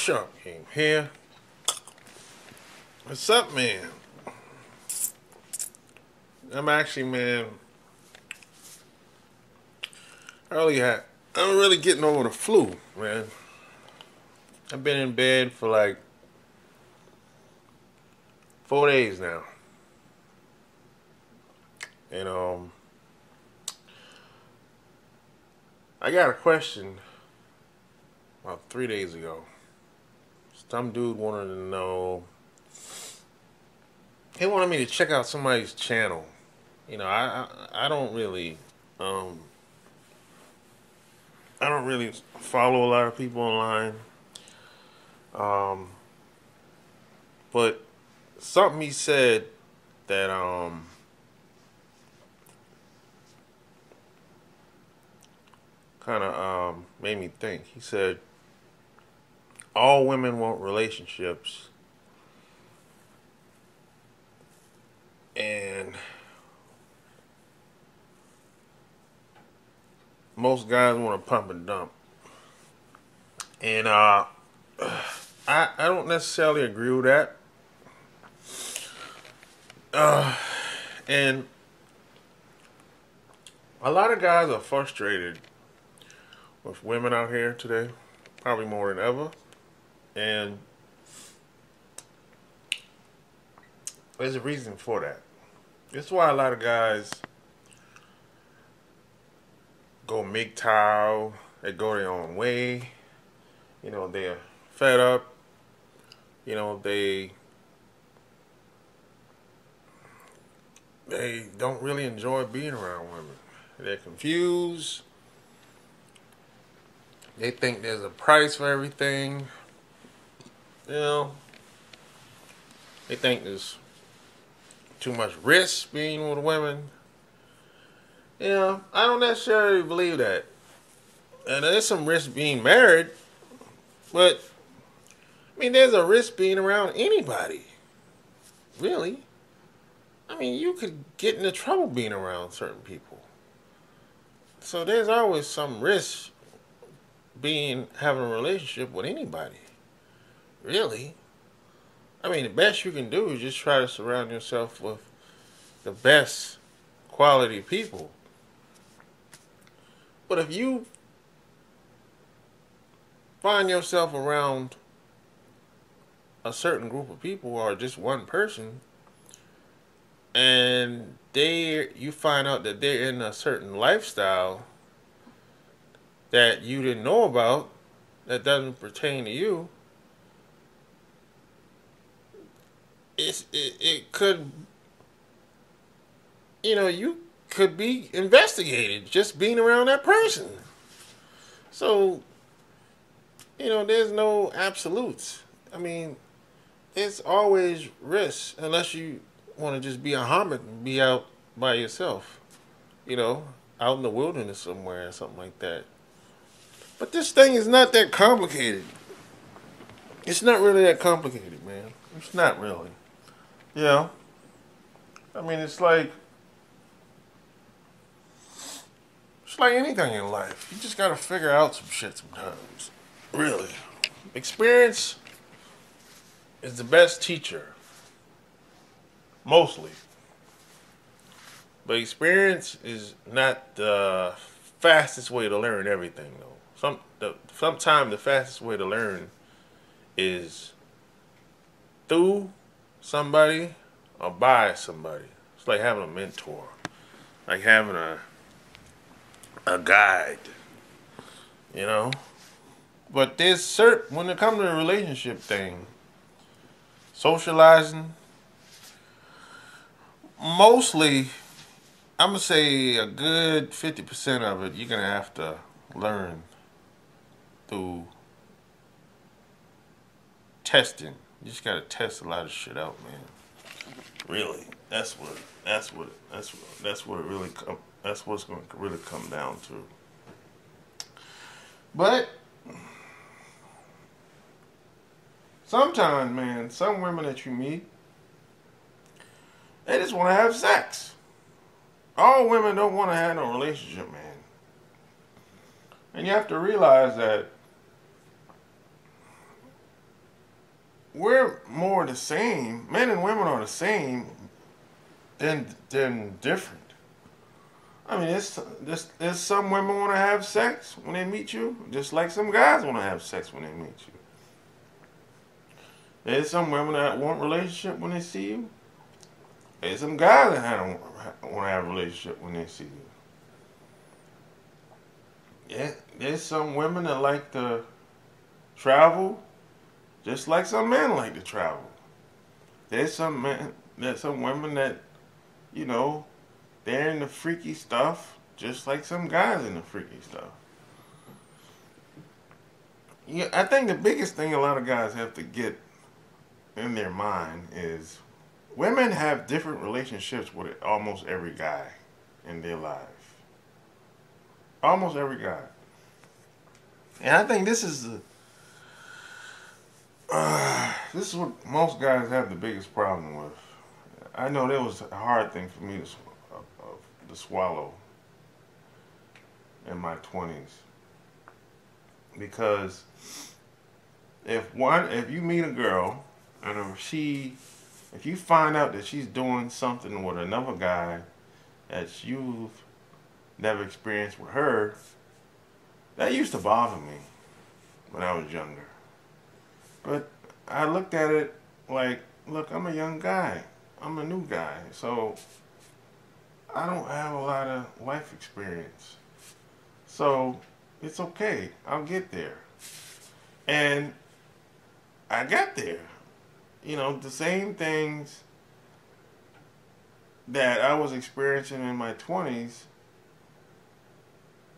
Sharp Game here. What's up, man? I'm actually, man, I'm really getting over the flu, man. I've been in bed for like 4 days now. And I got a question about 3 days ago. Some dude wanted to know. He wanted me to check out somebody's channel. I don't really I don't really follow a lot of people online. But something he said that kind of made me think. He said all women want relationships, and most guys want to pump and dump. And I don't necessarily agree with that. And a lot of guys are frustrated with women out here today, probably more than ever. And there's a reason for that. That's why a lot of guys go MGTOW, they go their own way. They're fed up. They don't really enjoy being around women. They're confused. They think there's a price for everything. They think there's too much risk being with women. I don't necessarily believe that. And there's some risk being married, but there's a risk being around anybody. Really. You could get into trouble being around certain people. So there's always some risk having a relationship with anybody. Really. The best you can do is just try to surround yourself with the best quality people. But if you find yourself around a certain group of people or just one person, and you find out that they're in a certain lifestyle that you didn't know about, that doesn't pertain to you, it could, you could be investigated just being around that person. So, there's no absolutes. There's always risks unless you want to just be a hermit and be out by yourself, out in the wilderness somewhere or something like that. But this thing is not that complicated. It's not really that complicated, man. It's not really. It's like anything in life. You just gotta figure out some shit sometimes. Really. Experience is the best teacher. Mostly. But experience is not the fastest way to learn everything, though. Sometimes the fastest way to learn is through somebody or by somebody. It's like having a mentor. Like having a guide. But when it comes to the relationship thing, socializing, mostly, I'm going to say a good 50% of it, you're going to have to learn through testing. You just got to test a lot of shit out, man. Really. That's what's going to really come down to. But sometimes, man, some women that you meet, they just want to have sex. All women don't want to have no relationship, man. And you have to realize that we're more the same. Men and women are the same than different. I mean, there's some women want to have sex when they meet you, just like some guys want to have sex when they meet you. There's some women that want a relationship when they see you. There's some guys that want to have a relationship when they see you. Yeah, there's some women that like to travel, just like some men like to travel. There's some women that, you know, they're in the freaky stuff, just like some guys in the freaky stuff. Yeah, I think the biggest thing a lot of guys have to get in their mind is women have different relationships with almost every guy in their life. Almost every guy. And I think this is what most guys have the biggest problem with. I know that was a hard thing for me to swallow in my 20s, because if you meet a girl and if you find out that she's doing something with another guy that you've never experienced with her, that used to bother me when I was younger. But I looked at it like, look, I'm a young guy. I'm a new guy. So I don't have a lot of life experience. So it's okay. I'll get there. And I got there. You know, the same things that I was experiencing in my 20s,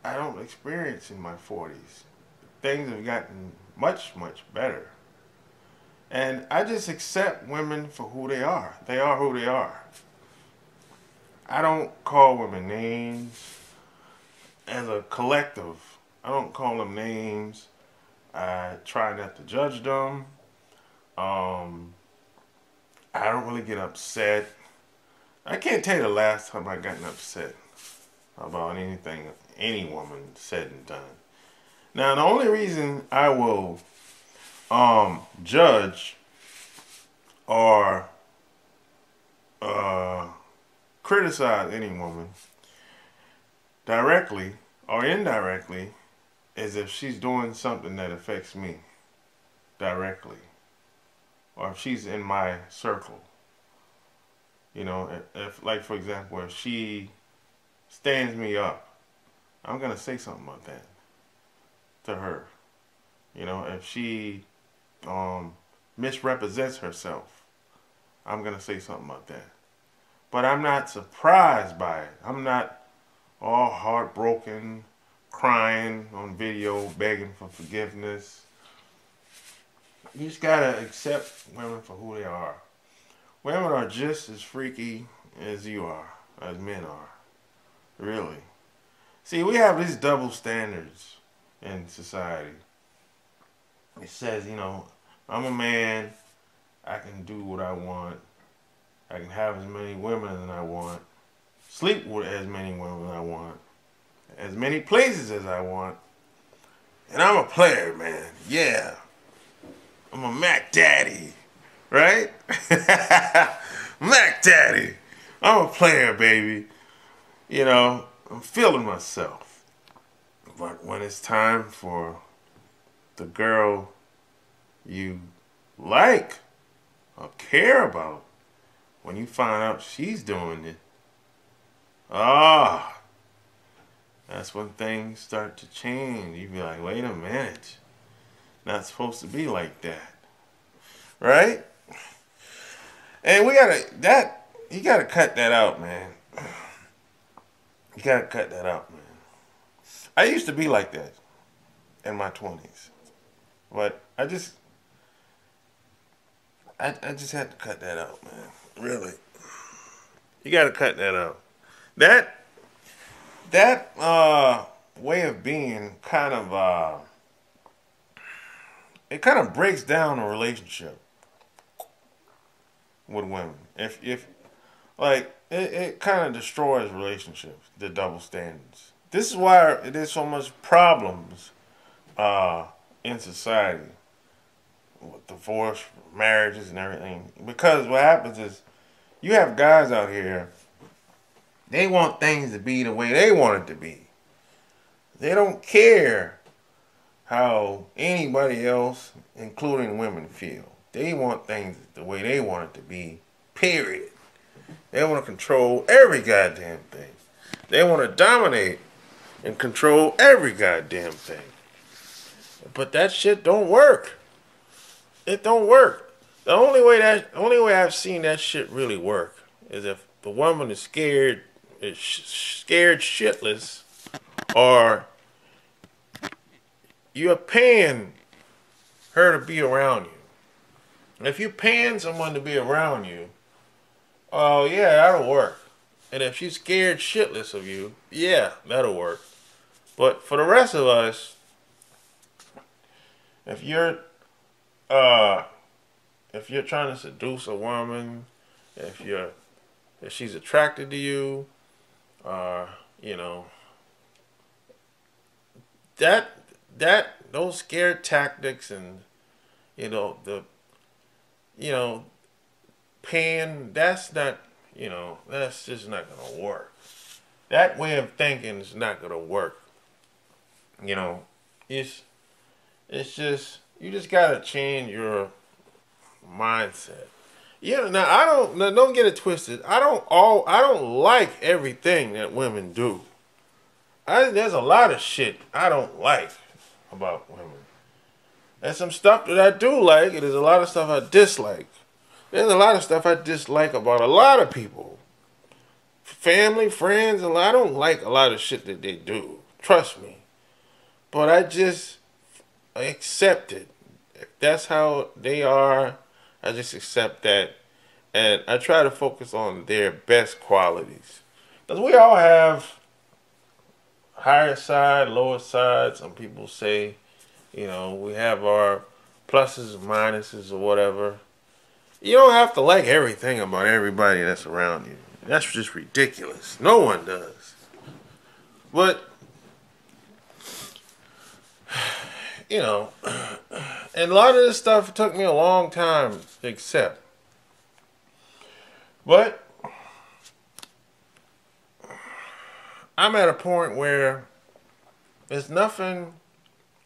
I don't experience in my 40s. Things have gotten much, much better. And I just accept women for who they are. They are who they are. I don't call women names. As a collective, I don't call them names. I try not to judge them. I don't really get upset. I can't tell you the last time I gotten upset about anything any woman said and done. Now, the only reason I will judge or criticize any woman directly or indirectly is if she's doing something that affects me directly, or if she's in my circle. You know, if like, for example, if she stands me up, I'm gonna say something about that to her. You know, if she misrepresents herself, I'm gonna say something about that. But I'm not surprised by it. I'm not all heartbroken, crying on video, begging for forgiveness. You just gotta accept women for who they are. Women are just as freaky as you are, as men are. Really. See, we have these double standards in society. It says, you know, I'm a man, I can do what I want, I can have as many women as I want, sleep with as many women as I want, as many places as I want, and I'm a player, man. Yeah. I'm a Mac Daddy, right? Mac Daddy. I'm a player, baby. You know, I'm feeling myself. But when it's time for the girl you like or care about, when you find out she's doing it, that's when things start to change. You be like, wait a minute. Not supposed to be like that. Right? And you gotta cut that out, man. You gotta cut that out, man. I used to be like that in my 20s. But I just had to cut that out, man. Really. You gotta cut that out. That way of being kind of it kind of breaks down a relationship with women. If like it kind of destroys relationships, the double standards. This is why there's so much problems in society. with divorce, marriages, and everything. Because what happens is you have guys out here, they want things to be the way they want it to be. They don't care how anybody else, including women, feel. They want things the way they want it to be, period. They want to control every goddamn thing. They want to dominate and control every goddamn thing. But that shit don't work. It don't work. The only way I've seen that shit really work is if the woman is scared shitless, or you're paying her to be around you. If you're paying someone to be around you, oh yeah, that'll work. And if she's scared shitless of you, yeah, that'll work. But for the rest of us, if you're trying to seduce a woman, if she's attracted to you, you know, those scare tactics, and paying, that's just not gonna work. That way of thinking is not gonna work. It's just, you just gotta change your mindset. Now don't get it twisted. I don't like everything that women do. There's a lot of shit I don't like about women. There's some stuff that I do like, and there's a lot of stuff I dislike. There's a lot of stuff I dislike about a lot of people. Family, friends, I don't like a lot of shit that they do. Trust me. But I just accept it. If that's how they are, I just accept that. And I try to focus on their best qualities. Because we all have higher side, lower side. Some people say, we have our pluses and minuses or whatever. You don't have to like everything about everybody that's around you. That's just ridiculous. No one does. But, and a lot of this stuff took me a long time to accept. But I'm at a point where there's nothing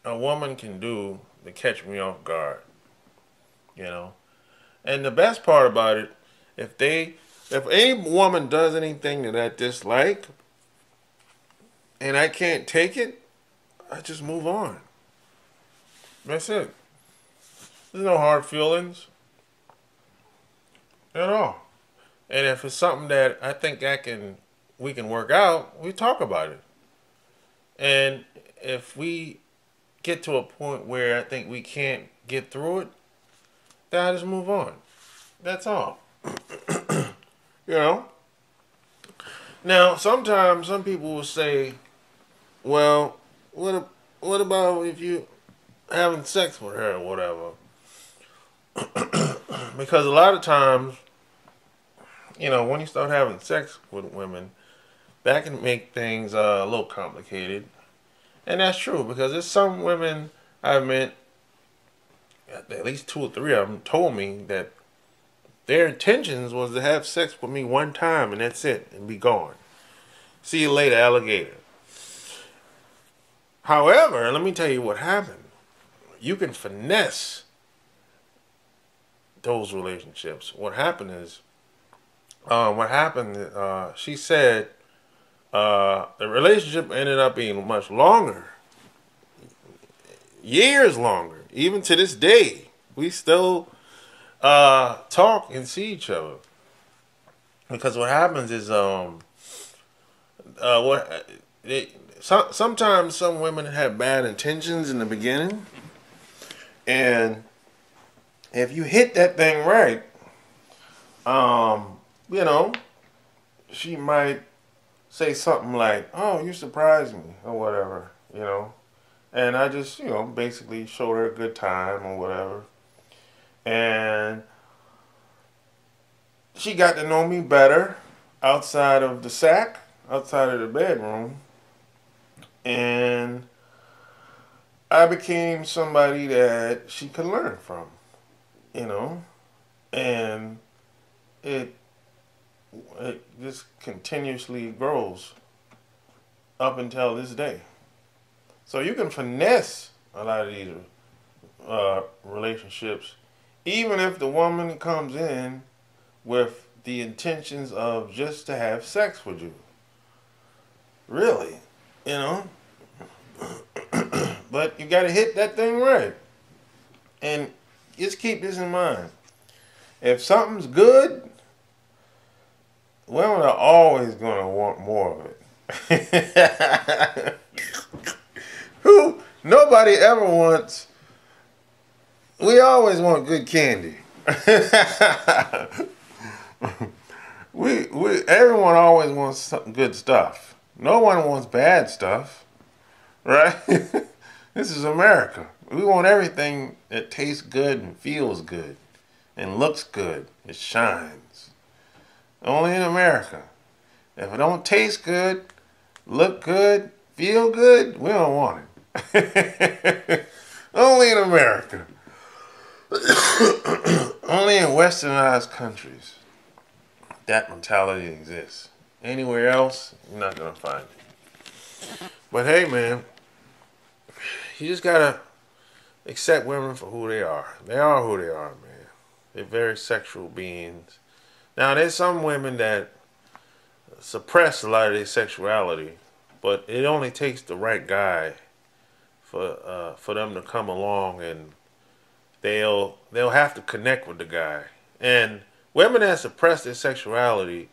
a woman can do to catch me off guard. And the best part about it, if any woman does anything that I dislike and I can't take it, I just move on. That's it. There's no hard feelings at all. And if it's something that I think we can work out, we talk about it. And if we get to a point where I think we can't get through it, then I just move on. That's all. Now, sometimes some people will say, well, what about if you having sex with her or whatever? Because a lot of times, when you start having sex with women, that can make things a little complicated. And that's true, because there's some women I've met, at least 2 or 3 of them told me that their intentions was to have sex with me one time and that's it, and be gone. See you later, alligator. However, let me tell you what happened. You can finesse those relationships. What happened is, she said the relationship ended up being much longer. Years longer. Even to this day, we still talk and see each other. Because what happens is, sometimes some women have bad intentions in the beginning, and if you hit that thing right, she might say something like, "Oh, you surprised me," or whatever, and I just, basically showed her a good time or whatever, and she got to know me better outside of the sack, outside of the bedroom, and I became somebody that she could learn from. you know, and it it just continuously grows up until this day. So you can finesse a lot of these relationships, even if the woman comes in with the intentions of just to have sex with you. Really, you know. But you got to hit that thing right, and just keep this in mind. If something's good, women are always going to want more of it. Who? Nobody ever wants. We always want good candy. Everyone always wants some good stuff. No one wants bad stuff, right? This is America. We want everything that tastes good and feels good and looks good. It shines. Only in America. If it don't taste good, look good, feel good, we don't want it. Only in America. Only in westernized countries that mentality exists. Anywhere else, you're not going to find it. But hey, man, you just got to accept women for who they are. They are who they are, man. They're very sexual beings. Now, there's some women that suppress a lot of their sexuality, but it only takes the right guy for them to come along, and they'll have to connect with the guy. And women that suppress their sexuality,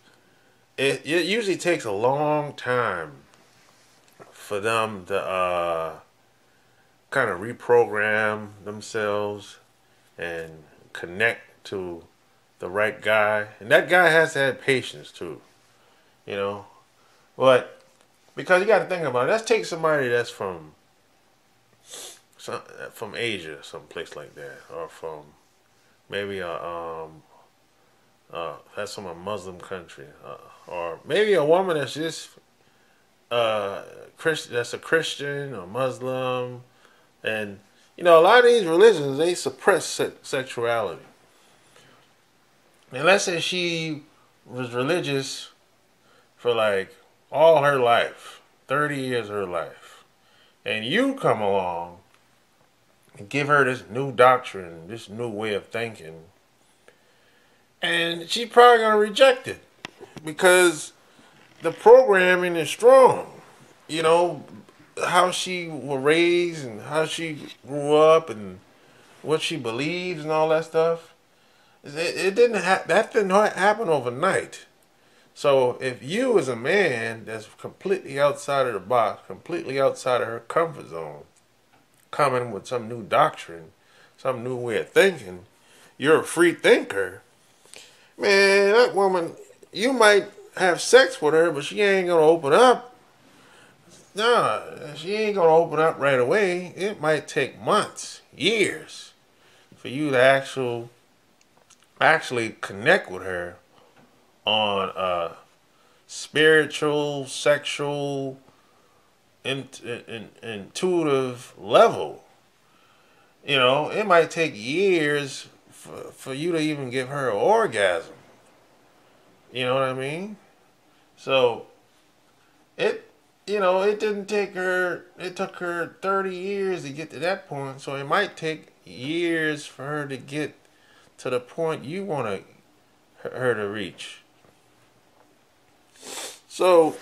it usually takes a long time for them to kind of reprogram themselves and connect to the right guy. And that guy has to have patience too, you know. But because you got to think about it, let's take somebody that's from Asia, some place like that, or from maybe that's from a Muslim country, or maybe a woman that's just Christian, that's a Christian or Muslim, and you know a lot of these religions they suppress sexuality. And let's say she was religious for like all her life, 30 years of her life, and you come along and give her this new doctrine, this new way of thinking, and she's probably gonna reject it because the programming is strong. You know how she was raised and how she grew up and what she believes and all that stuff. It didn't that didn't happen overnight. So if you as a man that's completely outside of the box, completely outside of her comfort zone, coming with some new doctrine, some new way of thinking, you're a free thinker, man, that woman, you might have sex with her, but she ain't gonna open up. Nah, she ain't gonna open up right away. It might take months, years, for you to actually connect with her on a spiritual, sexual, intuitive level. You know, it might take years for you to even give her an orgasm. You know what I mean? So it didn't take her, it took her 30 years to get to that point. So it might take years for her to get to the point you want her to reach. So,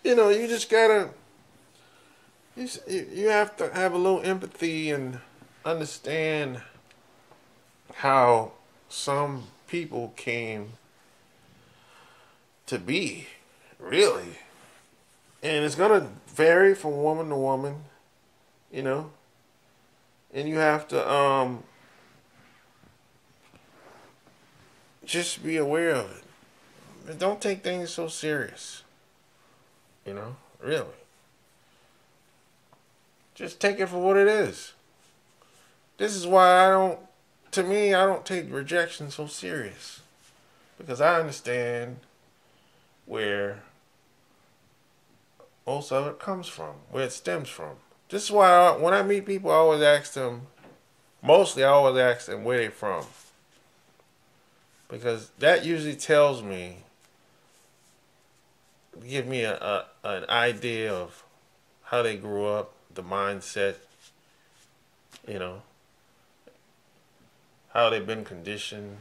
you just gotta, you have to have a little empathy and understand how some people came to be, really. And it's going to vary from woman to woman, and you have to just be aware of it. And don't take things so serious, really. Just take it for what it is. This is why I don't take rejection so serious. Because I understand where most of it comes from, where it stems from. This is why when I meet people, I always ask them, Mostly, I always ask them where they from, because that usually tells me, give me an idea of how they grew up, the mindset, you know, how they've been conditioned,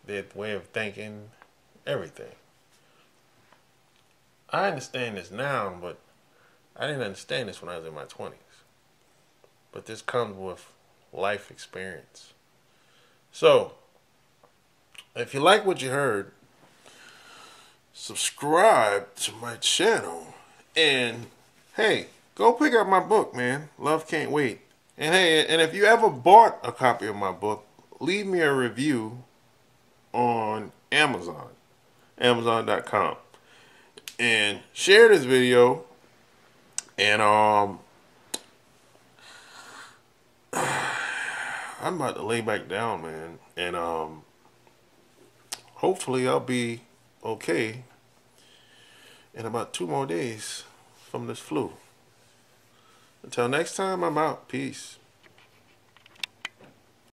their way of thinking, everything. I understand this now, but I didn't understand this when I was in my 20s. But this comes with life experience. So, if you like what you heard, subscribe to my channel. And hey, go pick up my book, man. Love Can't Wait. And hey, and if you ever bought a copy of my book, leave me a review on Amazon, Amazon.com. And share this video. And I'm about to lay back down, man. And hopefully I'll be okay in about 2 more days from this flu. Until next time, I'm out. Peace.